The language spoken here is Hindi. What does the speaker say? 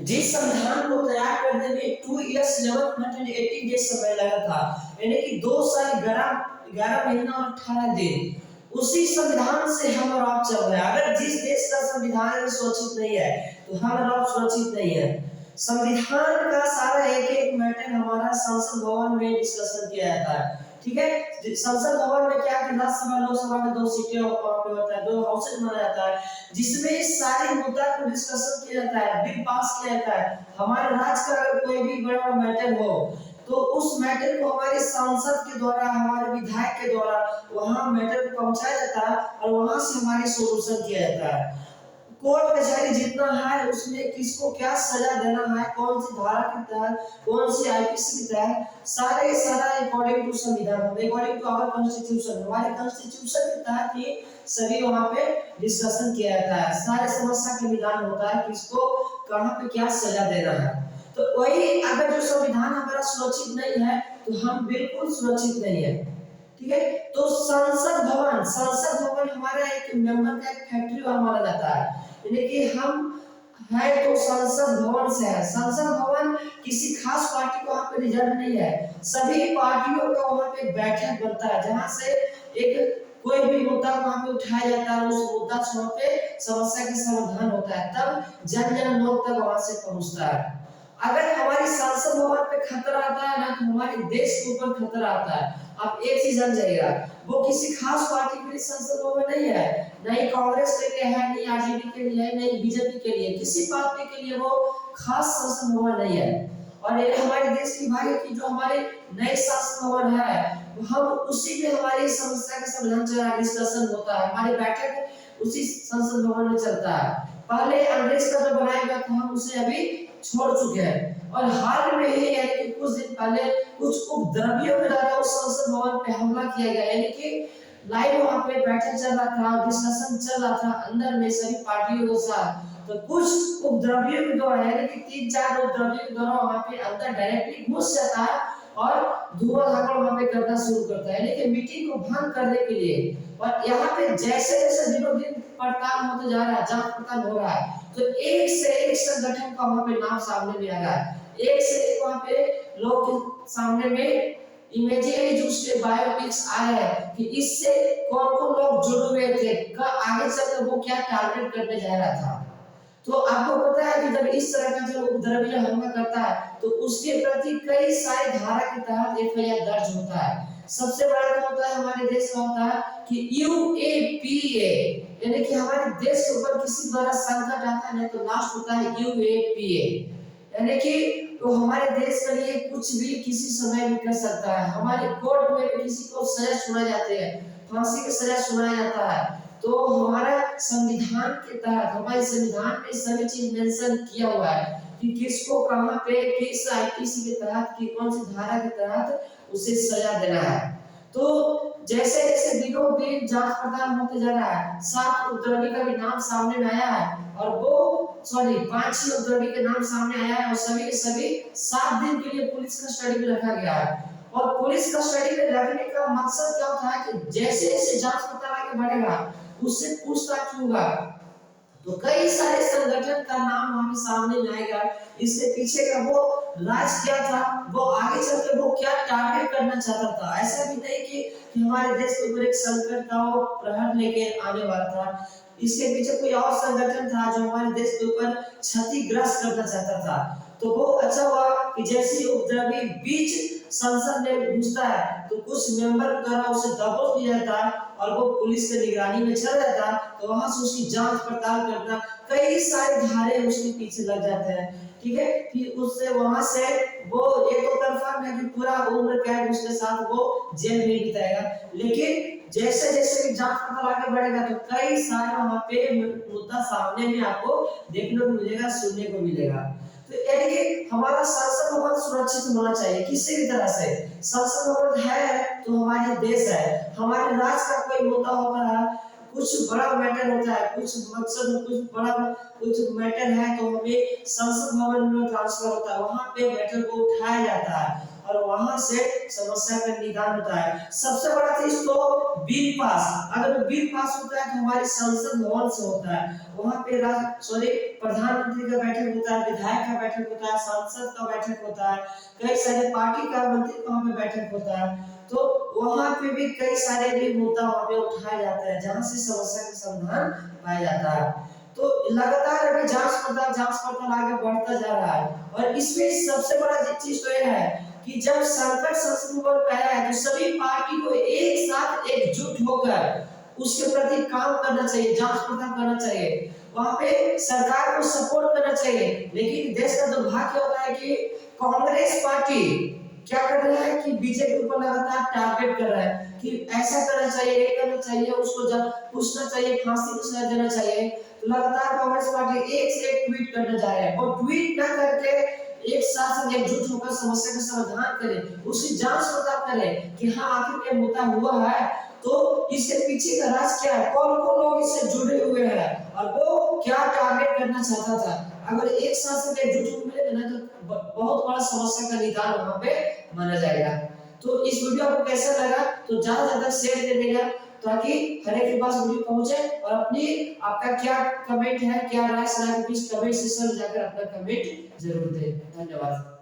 जिस संविधान को तैयार करने में 2 इयर्स 1180 डेज समय लगा था, यानी कि 2 साल 11 महीना और 18 दिन, उसी संविधान से हम और आप चल रहे हैं। अगर जिस देश का संविधान सुरक्षित नहीं है तो हम और आप सुरक्षित नहीं है। संविधान का सारा एक एक मैटर हमारा संसद भवन में डिस्कशन किया जाता है, ठीक है। संसद भवन में क्या कि राज्यसभा लोकसभा में 2 सीटें होता है, 2 हाउसेज माना जाता है, जिसमें सारे मुद्दा को डिस्कशन किया जाता है, बिल पास किया जाता है। हमारे राज्य का अगर कोई भी बड़ा मैटर हो तो उस मैटर को हमारे सांसद के द्वारा, हमारे विधायक के द्वारा वहां मैटर को पहुंचाया जाता है और वहां से हमारी सोल्यूशन किया जाता है। कोर्ट कचहरी जितना है उसमें किसको क्या सजा देना है, कौन सी धारा के तहत, कौन सी आईपीसी के तहत, सारा अकॉर्डिंग टू संविधान, अकॉर्डिंग टू आवर कॉन्स्टिट्यूशन, हमारे कॉन्स्टिट्यूशन के तहत ही सभी वहां पे डिस्कशन किया जाता है। सारे समस्या का निदान होता है, किसको कहां पे क्या सजा देना है। तो वही अगर जो संविधान हमारा सुरक्षित नहीं है तो हम बिल्कुल सुरक्षित नहीं है, ठीक है। तो संसद भवन हमारा एक मेंबर का एक फैक्ट्री माना जाता है, यानी कि हम है तो संसद भवन से है। संसद भवन किसी खास पार्टी को वहां पे रिजर्व नहीं है, सभी पार्टियों का वहां पे बैठक बनता है, जहां से एक कोई भी मुद्दा वहां पे उठाया जाता है, उस मुद्दा से वहां पे समस्या का समाधान होता है, तब जन जन लोग तक वहां से पहुंचता है। अगर हमारी संसद भवन पे खतरा आता है ना तो हमारे देश के ऊपर खतरा आता है। आप एक चीज जान जाइएगा, वो किसी खास पार्टी के लिए संसद भवन नहीं है, नहीं कांग्रेस के लिए है, नहीं आरजेडी के लिए है, नहीं बीजेपी के लिए, किसी पार्टी के लिए वो खास संसद भवन नहीं है। और ये हमारे देश की भाई की जो हमारे नए संसद भवन है, हम उसी में हमारी समस्या का समाधान चल रहा है, डिस्कशन होता है, हमारी बैठक उसी संसद भवन में चलता है। पहले अंग्रेज का जो बनाया गया था हम उसे अभी छोड़ चुके हैं, और हाल में ही यानी कि कुछ दिन पहले कुछ उपद्रवियों के द्वारा उस संसद भवन पे हमला किया गया, यानी कि लाइव वहां पे बैठक चल रहा था, डिस्कशन चल रहा था अंदर में सभी पार्टियों के साथ, तो कुछ उपद्रवियों के द्वारा यानी कि 3-4 उपद्रवियों के द्वारा वहां पे अंदर डायरेक्टली घुस जाता है और धुआं धाकड़ वहां पे करना शुरू करता है, यानी कि मीटिंग को भंग करने के लिए। और यहाँ पे जैसे जैसे दिनों दिन पड़ताल होते जा रहा है, जांच पड़ताल हो रहा है, तो एक से एक संगठन का वहां पे नाम सामने में आ रहा है, एक से एक वहां पे लोग के सामने में इमेजिनरी जो उसके बायोपिक्स आए हैं कि इससे कौन कौन लोग जुड़े हुए थे, आगे चलकर वो क्या टारगेट करने जा रहा था। तो आपको पता है कि जब इस तरह का जो उपद्रवी हमला करता है तो उसके प्रति कई सारे धारा के तहत एफआईआर दर्ज होता है। सबसे बड़ा क्या होता है हमारे देश में होता है कि यूएपीए, यानी कि हमारे देश के ऊपर किसी द्वारा संकट आता है तो लास्ट होता है यूएपीए, यानी कि तो हमारे देश के लिए कुछ भी किसी समय भी कर सकता है। हमारे कोर्ट में भी किसी को सजा सुनाई जाती है, फांसी की सजा सुनाया जाता है, तो हमारा संविधान के तहत, हमारे संविधान में सभी चीज मेंशन किया हुआ है कि किसको कहां पे किस आईपीसी के तहत की कौन सी धारा के तहत उसे सजा देना है। तो जैसे जैसे दिनों दिन जांच पड़ताल होते जा रहा है, 7 उपद्रवी का भी नाम सामने में आया है, और वो 5 ही उपद्रवी के नाम सामने आया है, और सभी के सभी 7 दिन के लिए पुलिस कस्टडी में रखा गया है। और पुलिस कस्टडी में रखने का मकसद क्या होता है कि जैसे जैसे जांच पड़ताल आगे बढ़ेगा उससे पूछताछ होगा, तो कई सारे संगठन का नाम हमें सामने में आएगा, इसके पीछे का वो राज क्या था, वो आगे चल के वो क्या टारगेट करना चाहता था। ऐसा भी नहीं कि हमारे देश के ऊपर एक संकट का वो प्रहर लेके आने वाला था, इसके पीछे कोई और संगठन था जो हमारे देश के ऊपर क्षतिग्रस्त करना चाहता था। तो वो अच्छा हुआ कि जैसे उपद्रवी बीच संसद में घुसता है तो कुछ मेंबर द्वारा उसे दबोच दिया जाता है और वो पुलिस की निगरानी में चला जाता है, तो वहां से उसकी जांच पड़ताल करता, कई सारे धारे उसके पीछे लग जाते हैं, ठीक है। फिर उससे वहां से वो ये तो कंफर्म है कि पूरा उम्र कैद उसके साथ वो जेल में बिताएगा, लेकिन जैसे जैसे भी जांच पड़ताल आगे बढ़ेगा तो कई सारे वहां पे मुद्दा सामने में आपको देखने को मिलेगा, सुनने को मिलेगा। तो यानी कि हमारा संसद भवन सुरक्षित होना चाहिए किसी भी तरह से। संसद भवन है तो हमारे देश है, हमारे राज्य का कोई मुद्दा होता है, कुछ बड़ा मैटर होता है, कुछ मकसद कुछ बड़ा कुछ मैटर है तो हमें संसद भवन में ट्रांसफर होता है, वहां पे मैटर को उठाया जाता है और वहां से समस्या का निदान होता है। सबसे बड़ा चीज तो बिल पास, अगर बिल पास होता है तो हमारे संसद भवन से होता है, वहां पे प्रधानमंत्री का बैठक होता है, विधायक का बैठक होता है, सांसद का बैठक होता है, कई सारे पार्टी का मंत्री का वहाँ पे बैठक होता है। तो वहाँ पे भी कई सारे भी मुद्दा वहाँ पे उठाया जाता है जहाँ से समस्या का समाधान पाया जाता है। तो लगातार अभी जांच पड़ताल आगे बढ़ता जा रहा है। और इसमें सबसे बड़ा चीज तो यह है कि जब संकट संकट आया है तो सभी पार्टी को एक साथ एकजुट होकर उसके प्रति काम करना चाहिए, जांच पड़ताल करना चाहिए, वहां पे सरकार को सपोर्ट करना चाहिए। लेकिन देश का दुर्भाग्य होता है कि कांग्रेस पार्टी क्या कर रहा है कि बीजेपी को लगातार टारगेट कर रहा है कि ऐसा करना चाहिए, ये करना चाहिए, उसको जब पूछना चाहिए, फांसी को सजा देना चाहिए। तो लगातार कांग्रेस पार्टी एक से एक ट्वीट करने जा रहे हैं और ट्वीट ना करके एक साथ एकजुट होकर समस्या का समाधान करें, उसकी जांच पड़ताल करें कि हाँ आखिर ये मुद्दा हुआ है तो इसके पीछे का राज क्या है, कौन कौन लोग इससे जुड़े हुए हैं और वो क्या टारगेट करना चाहता था। अगर एक साथ से एकजुट होकर मिलेगा ना तो बहुत बड़ा समस्या का निदान वहां पे माना जाएगा। तो इस वीडियो आपको कैसा लगा तो ज्यादा से ज्यादा शेयर कर देगा ताकि हर एक के पास वीडियो पहुंचे। और अपनी आपका क्या कमेंट है, क्या राय सलाह है, प्लीज कमेंट सेक्शन में जाकर अपना कमेंट जरूर दें। धन्यवाद।